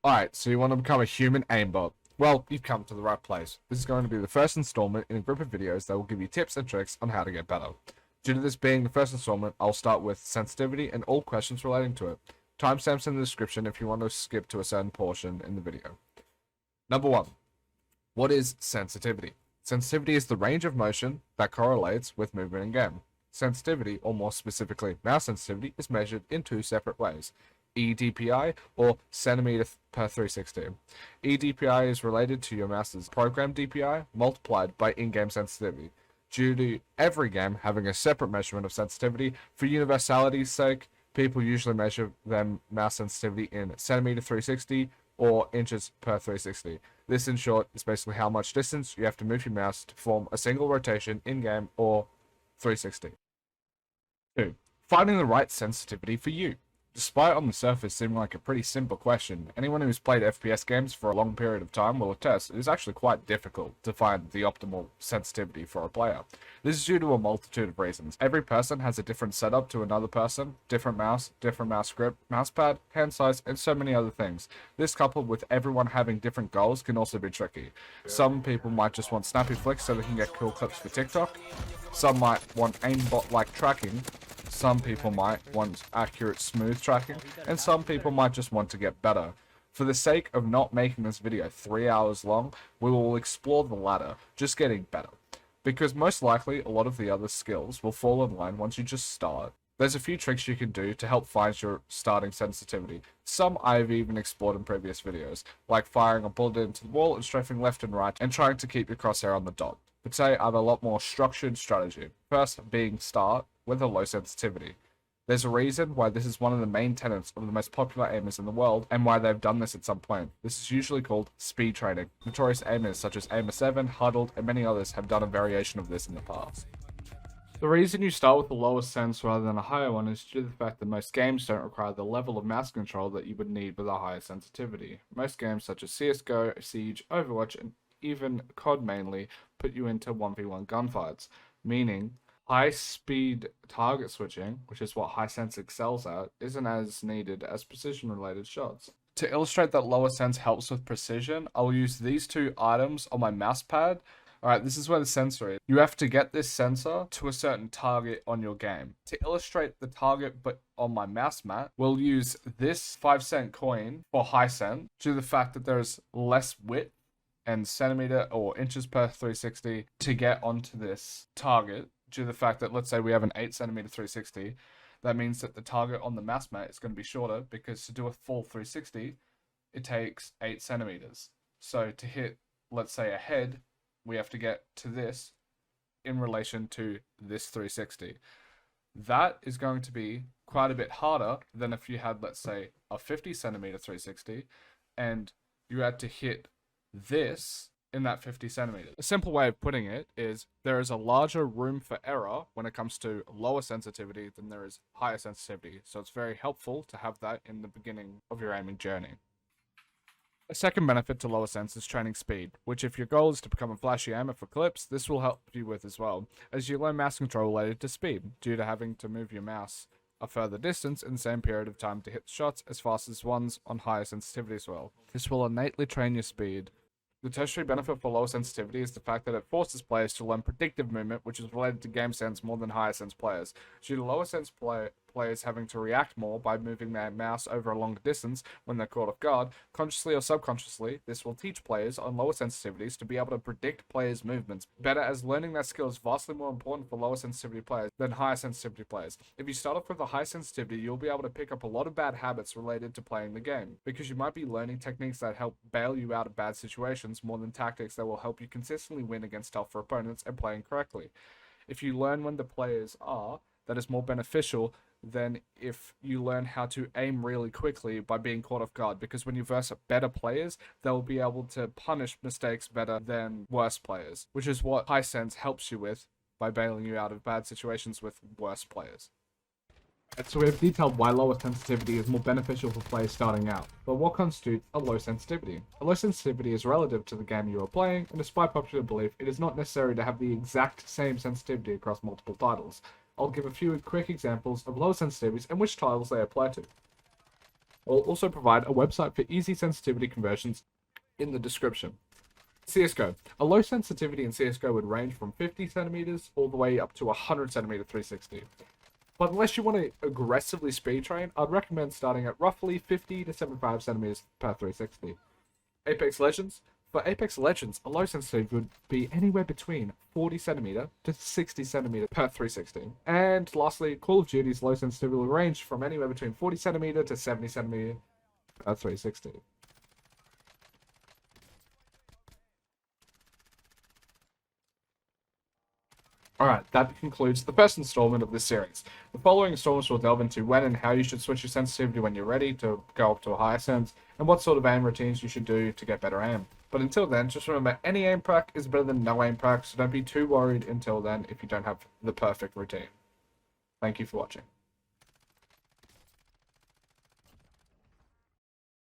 Alright, so you want to become a human aimbot. Well, you've come to the right place. This is going to be the first installment in a group of videos that will give you tips and tricks on how to get better. Due to this being the first installment, I'll start with sensitivity and all questions relating to it. Timestamps in the description if you want to skip to a certain portion in the video. Number 1. What is sensitivity? Sensitivity is the range of motion that correlates with movement in game. Sensitivity, or more specifically mouse sensitivity, is measured in two separate ways. eDPI, or centimeter per 360. eDPI is related to your mouse's program DPI multiplied by in-game sensitivity. Due to every game having a separate measurement of sensitivity, for universality's sake, people usually measure their mouse sensitivity in centimeter 360 or inches per 360. This, in short, is basically how much distance you have to move your mouse to perform a single rotation in-game or 360. 2. Finding the right sensitivity for you. Despite on the surface seeming like a pretty simple question, anyone who's played FPS games for a long period of time will attest it is actually quite difficult to find the optimal sensitivity for a player. This is due to a multitude of reasons. Every person has a different setup to another person, different mouse grip, mousepad, hand size, and so many other things. This coupled with everyone having different goals can also be tricky. Some people might just want snappy flicks so they can get cool clips for TikTok. Some might want aimbot-like tracking. Some people might want accurate, smooth tracking, and some people might just want to get better. For the sake of not making this video 3 hours long, we will explore the latter, just getting better. Because most likely, a lot of the other skills will fall in line once you just start. There's a few tricks you can do to help find your starting sensitivity. Some I've even explored in previous videos, like firing a bullet into the wall and strafing left and right, and trying to keep your crosshair on the dot. But today I have a lot more structured strategy. First being start with a low sensitivity. There's a reason why this is one of the main tenets of the most popular aimers in the world, and why they've done this at some point. This is usually called speed training. Notorious aimers such as AIMER 7, Huddled, and many others have done a variation of this in the past. The reason you start with the lowest sense rather than a higher one is due to the fact that most games don't require the level of mouse control that you would need with a higher sensitivity. Most games such as CSGO, Siege, Overwatch, and even COD mainly put you into 1v1 gunfights, meaning high-speed target switching, which is what Hisense excels at, isn't as needed as precision-related shots. To illustrate that lower sense helps with precision, I'll use these two items on my mouse pad. Alright, this is where the sensor is. You have to get this sensor to a certain target on your game. To illustrate the target but on my mouse mat, we'll use this 5-cent coin for Hisense due to the fact that there's less width and centimeter or inches per 360 to get onto this target. Due to the fact that, let's say we have an 8 centimeter 360, that means that the target on the mouse mat is going to be shorter, because to do a full 360, it takes 8 centimeters. So to hit, let's say, a head, we have to get to this in relation to this 360. That is going to be quite a bit harder than if you had, let's say, a 50 centimeter 360, and you had to hit this in that 50 centimeters. A simple way of putting it is there is a larger room for error when it comes to lower sensitivity than there is higher sensitivity. So it's very helpful to have that in the beginning of your aiming journey. A second benefit to lower sense is training speed, which if your goal is to become a flashy aimer for clips, this will help you with as well, as you learn mouse control related to speed, due to having to move your mouse a further distance in the same period of time to hit the shots as fast as ones on higher sensitivity as well. This will innately train your speed. The tertiary benefit for low sensitivity is the fact that it forces players to learn predictive movement, which is related to game sense more than higher sense players. Due to lower sense players having to react more by moving their mouse over a longer distance when they're caught off guard, consciously or subconsciously, this will teach players on lower sensitivities to be able to predict players' movements better, as learning that skill is vastly more important for lower sensitivity players than higher sensitivity players. If you start off with a high sensitivity, you'll be able to pick up a lot of bad habits related to playing the game, because you might be learning techniques that help bail you out of bad situations more than tactics that will help you consistently win against tougher opponents and playing correctly. If you learn when the players are, that is more beneficial than if you learn how to aim really quickly by being caught off guard, because when you verse better players, they'll be able to punish mistakes better than worse players, which is what Hisense helps you with by bailing you out of bad situations with worse players. So we have detailed why lower sensitivity is more beneficial for players starting out. But what constitutes a low sensitivity? A low sensitivity is relative to the game you are playing, and despite popular belief, it is not necessary to have the exact same sensitivity across multiple titles. I'll give a few quick examples of low sensitivities and which titles they apply to. I'll also provide a website for easy sensitivity conversions in the description. CSGO. A low sensitivity in CSGO would range from 50 centimeters all the way up to 100 centimeter 360. But unless you want to aggressively speed train, I'd recommend starting at roughly 50 to 75 centimeters per 360. Apex Legends. For Apex Legends, a low sensitivity would be anywhere between 40 centimeter to 60 centimeter per 360. And lastly, Call of Duty's low sensitivity will range from anywhere between 40 centimeter to 70 centimeter per 360. Alright, that concludes the first installment of this series. The following installments will delve into when and how you should switch your sensitivity when you're ready to go up to a higher sense, and what sort of aim routines you should do to get better aim. But until then, just remember, any aim prac is better than no aim prac, so don't be too worried until then if you don't have the perfect routine. Thank you for watching.